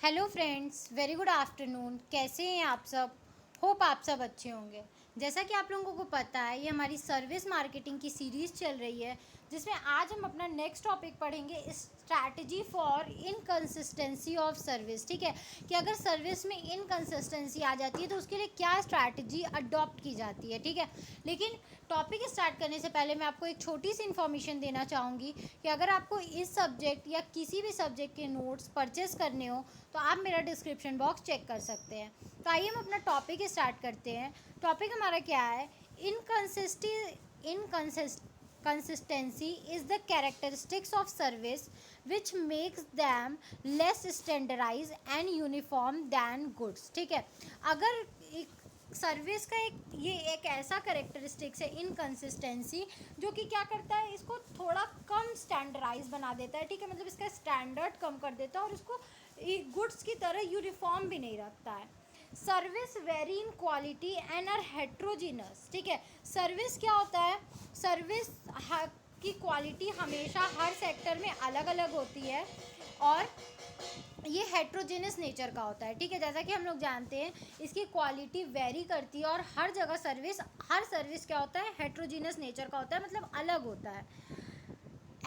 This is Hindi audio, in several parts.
Hello friends, very good afternoon. कैसे हैं आप सब? होप आप सब अच्छे होंगे। जैसा कि आप लोगों को पता है, ये हमारी सर्विस मार्केटिंग की सीरीज़ चल रही है, जिसमें आज हम अपना नेक्स्ट टॉपिक पढ़ेंगे, strategy for inconsistency of service. ठीक है, कि अगर सर्विस में इनकंसिस्टेंसी आ जाती है तो उसके लिए क्या स्ट्रैटेजी अडॉप्ट की जाती है। ठीक है, लेकिन टॉपिक स्टार्ट करने से पहले मैं आपको एक छोटी सी इन्फॉर्मेशन देना चाहूँगी कि अगर आपको इस सब्जेक्ट या किसी भी सब्जेक्ट के नोट्स परचेस करने हो तो आप मेरा डिस्क्रिप्शन बॉक्स चेक कर सकते हैं। तो आइए हम अपना टॉपिक स्टार्ट करते हैं। टॉपिक हमारा क्या है? Inconsistency is the characteristics of service which makes them less standardise and uniform than goods. ठीक है, अगर एक सर्विस का एक ऐसा करेक्टरिस्टिक्स है इनकंसिस्टेंसी, जो कि क्या करता है, इसको थोड़ा कम स्टैंडर्डाइज बना देता है। ठीक है, मतलब इसका स्टैंडर्ड कम कर देता है और इसको गुड्स की तरह यूनिफॉर्म भी नहीं रखता है। Service vary in quality and are heterogeneous. ठीक है, सर्विस क्या होता है? सर्विस की क्वालिटी हमेशा हर सेक्टर में अलग अलग होती है और ये हेट्रोजेनस नेचर का होता है। ठीक है, जैसा कि हम लोग जानते हैं इसकी क्वालिटी वेरी करती है और हर जगह हर सर्विस क्या होता है? हेट्रोजेनस नेचर का होता है, मतलब अलग होता है।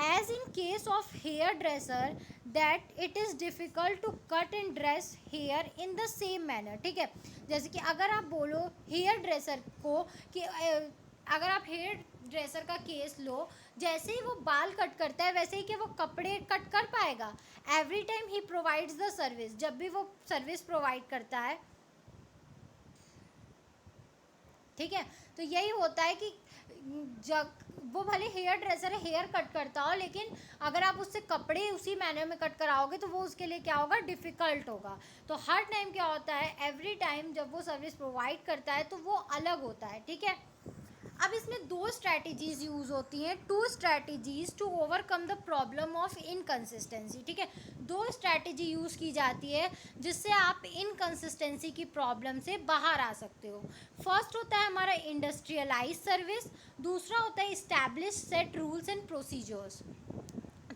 As in case of hairdresser, that it is difficult to cut and dress hair in the same manner। ठीक है, जैसे कि अगर आप बोलो हेयर ड्रेसर को कि अगर आप हेयर ड्रेसर का केस लो, जैसे ही वो बाल कट करता है वैसे ही कि वो कपड़े कट कर पाएगा? Every time he provides the service, जब भी वो सर्विस प्रोवाइड करता है, ठीक है, तो यही होता है कि जब वो भले हेयर ड्रेसर है, हेयर कट करता हो, लेकिन अगर आप उससे कपड़े उसी मैनर में कट कराओगे तो वो उसके लिए क्या होगा? डिफ़िकल्ट होगा। तो हर टाइम क्या होता है, एवरी टाइम जब वो सर्विस प्रोवाइड करता है तो वो अलग होता है। ठीक है, अब इसमें दो स्ट्रैटेजीज यूज़ होती हैं, two strategies to overcome the problem of inconsistency. ठीक है, दो स्ट्रैटेजी यूज़ की जाती है जिससे आप इनकंसिस्टेंसी की प्रॉब्लम से बाहर आ सकते हो। फर्स्ट होता है हमारा इंडस्ट्रियलाइज सर्विस, दूसरा होता है establish set rules and procedures.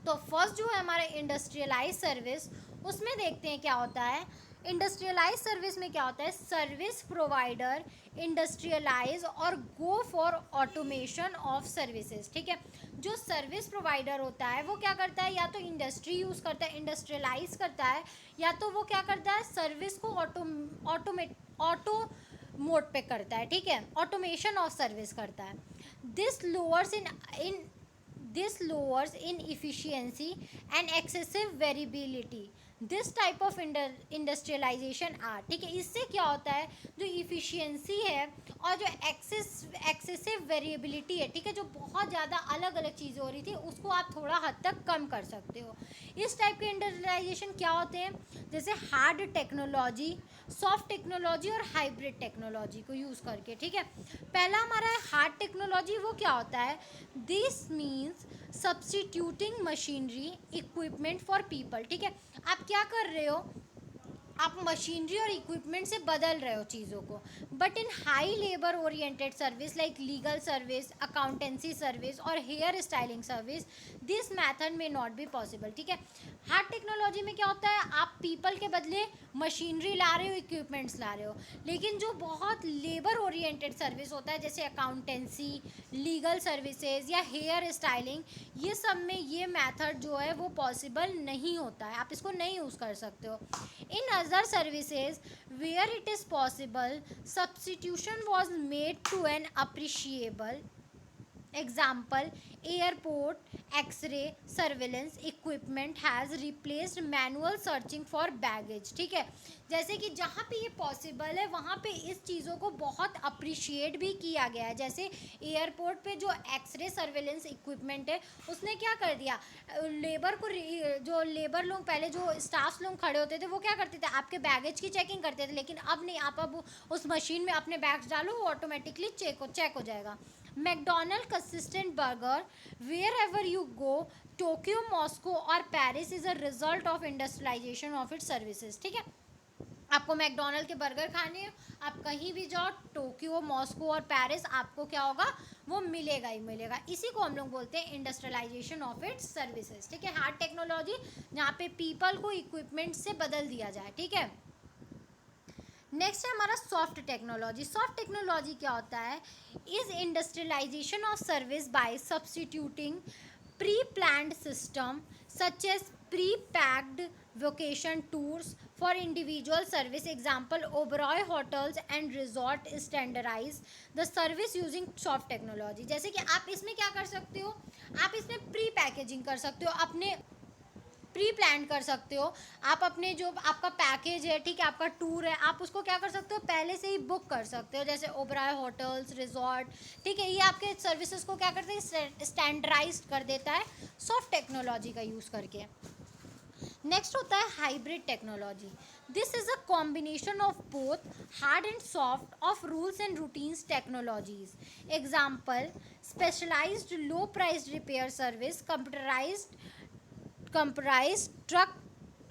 तो फर्स्ट जो है हमारा इंडस्ट्रियलाइज सर्विस, उसमें देखते हैं क्या होता है। इंडस्ट्रियलाइज सर्विस में क्या होता है? सर्विस प्रोवाइडर इंडस्ट्रियलाइज और go for automation of services. ठीक है, जो सर्विस प्रोवाइडर होता है वो क्या करता है? या तो इंडस्ट्री यूज़ करता है, इंडस्ट्रियलाइज करता है, या तो वो क्या करता है? सर्विस को ऑटो मोड पे करता है। ठीक है, ऑटोमेशन ऑफ सर्विस करता है। This lowers in this lowers inefficiency and excessive variability। This type of industrialisation are, ठीक है, इससे क्या होता है? जो इफ़िशियंसी है और जो एक्सेसिव वेरिएबिलिटी है, ठीक है, जो बहुत ज़्यादा अलग अलग चीज़ें हो रही थी उसको आप थोड़ा हद तक कम कर सकते हो। इस टाइप के इंडस्ट्रियलाइजेशन क्या होते हैं? जैसे हार्ड टेक्नोलॉजी, सॉफ्ट टेक्नोलॉजी और हाइब्रिड टेक्नोलॉजी को यूज़ करके। ठीक है, पहला हमारा है हार्ड टेक्नोलॉजी। वो क्या होता है? This means substituting machinery equipment for people. ठीक है, आप क्या कर रहे हो? आप मशीनरी और इक्विपमेंट से बदल रहे हो चीज़ों को। But in high labour oriented service like legal service, accountancy service और hair styling service, this method may not be possible. ठीक है, हार्ड टेक्नोलॉजी में क्या होता है? आप पीपल के बदले मशीनरी ला रहे हो, इक्विपमेंट्स ला रहे हो। लेकिन जो बहुत लेबर ओरिएंटेड सर्विस होता है, जैसे अकाउंटेंसी, लीगल सर्विसेज या हेयर स्टाइलिंग, ये सब में ये मैथड जो है वो पॉसिबल नहीं होता है, आप इसको नहीं यूज़ कर सकते हो। In other services where it is possible, substitution was made to an appreciable example, airport x-ray surveillance equipment has replaced manual searching for baggage। ठीक है, जैसे कि जहाँ पे ये पॉसिबल है वहाँ पे इस चीज़ों को बहुत अप्रिशिएट भी किया गया है। जैसे एयरपोर्ट पे जो एक्सरे सर्वेलेंस इक्विपमेंट है उसने क्या कर दिया, लेबर को, जो लेबर लोग पहले जो स्टाफ लोग खड़े होते थे वो क्या करते थे? आपके बैगेज की चेकिंग करते थे, लेकिन अब नहीं, आप अब उस मशीन में अपने बैग्स डालो, वो ऑटोमेटिकली चेक हो जाएगा। McDonald consistent burger, wherever you go, Tokyo, Moscow और Paris is a result of industrialization of its services. ठीक है, आपको मैकडोनल्ड के बर्गर खाने हो, आप कहीं भी जाओ, टोक्यो, मॉस्को और पेरिस, आपको क्या होगा? वो मिलेगा ही मिलेगा। इसी को हम लोग बोलते हैं इंडस्ट्रियलाइजेशन ऑफ इट्स सर्विसेज, ठीक है। हार्ड टेक्नोलॉजी जहाँ पे पीपल को इक्विपमेंट से बदल दिया जाए, ठीक है। नेक्स्ट है हमारा सॉफ्ट टेक्नोलॉजी। सॉफ्ट टेक्नोलॉजी क्या होता है? Is industrialisation of service by substituting pre planned system such as pre packed vacation tours for individual service. Example Oberoi hotels and resort standardise the service using soft technology. जैसे कि आप इसमें क्या कर सकते हो, आप इसमें प्री पैकेजिंग कर सकते हो, अपने प्री प्लान कर सकते हो। आप अपने जो आपका पैकेज है, ठीक है, आपका टूर है, आप उसको क्या कर सकते हो, पहले से ही बुक कर सकते हो। जैसे ओबराय होटल्स, रिजॉर्ट, ठीक है, ये आपके सर्विसेज को क्या करते हैं, स्टैंडर्डाइज कर देता है सॉफ्ट टेक्नोलॉजी का यूज़ करके। नेक्स्ट होता है hybrid technology. This is a combination of both hard and soft of rules and routines technologies. Example specialised low price repair service, comprise truck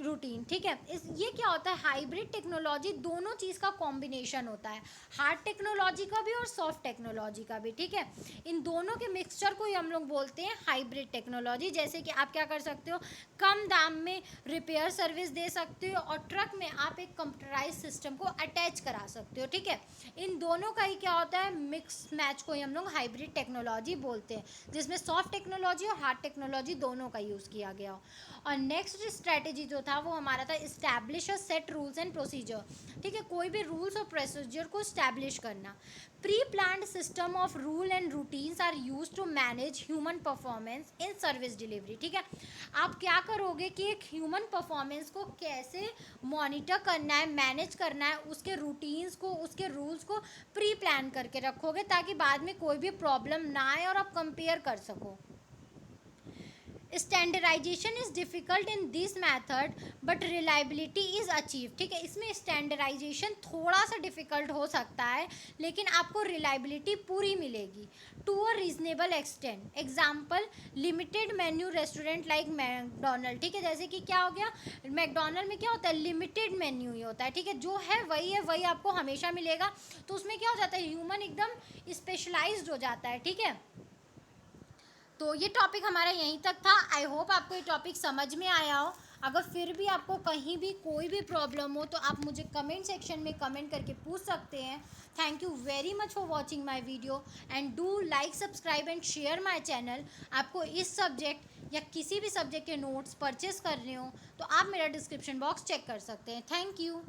routine, ठीक है। इस ये क्या होता है, हाइब्रिड टेक्नोलॉजी दोनों चीज़ का कॉम्बिनेशन होता है, हार्ड टेक्नोलॉजी का भी और सॉफ्ट टेक्नोलॉजी का भी, ठीक है। इन दोनों के मिक्सचर को ही हम लोग बोलते हैं हाइब्रिड टेक्नोलॉजी। जैसे कि आप क्या कर सकते हो, कम दाम में रिपेयर सर्विस दे सकते हो और ट्रक में आप एक कंप्यूटराइज सिस्टम को अटैच करा सकते हो, ठीक है। इन दोनों का ही क्या होता है, मिक्स मैच को ही हम लोग हाइब्रिड टेक्नोलॉजी बोलते हैं, जिसमें सॉफ्ट टेक्नोलॉजी और हार्ड टेक्नोलॉजी दोनों का यूज़ किया गया हो। और नेक्स्ट स्ट्रैटेजी जो था वो हमारा था establish a set rules and procedure, ठीक है। कोई भी रूल्स और प्रोसीजर को इस्टेब्लिश करना। Pre planned system of rule and routines are use to manage human performance in service delivery, ठीक है। आप क्या करोगे कि एक ह्यूमन परफॉर्मेंस को कैसे मॉनिटर करना है, मैनेज करना है, उसके रूटीन्स को, उसके रूल्स को प्री प्लान करके रखोगे ताकि बाद में कोई भी प्रॉब्लम ना आए और आप कंपेयर कर सको। Standardisation is difficult in this method but reliability is achieve, ठीक है। इसमें स्टैंडर्डाइजेशन थोड़ा सा डिफ़िकल्ट हो सकता है लेकिन आपको रिलायबिलिटी पूरी मिलेगी to a reasonable extent. Example limited menu restaurant like McDonald, ठीक है। जैसे कि क्या हो गया, मैकडोनल्ड में क्या होता है, लिमिटेड मेन्यू ही होता है, ठीक है। जो है वही आपको हमेशा मिलेगा, तो उसमें क्या हो जाता है, ह्यूमन एकदम स्पेशलाइज्ड हो जाता है, ठीक है। तो ये टॉपिक हमारा यहीं तक था। आई होप आपको ये टॉपिक समझ में आया हो। अगर फिर भी आपको कहीं भी कोई भी प्रॉब्लम हो तो आप मुझे कमेंट सेक्शन में कमेंट करके पूछ सकते हैं। Thank you very much for watching my video and do like, subscribe and share my channel. आपको इस सब्जेक्ट या किसी भी सब्जेक्ट के नोट्स परचेस करने हो तो आप मेरा डिस्क्रिप्शन बॉक्स चेक कर सकते हैं। Thank you.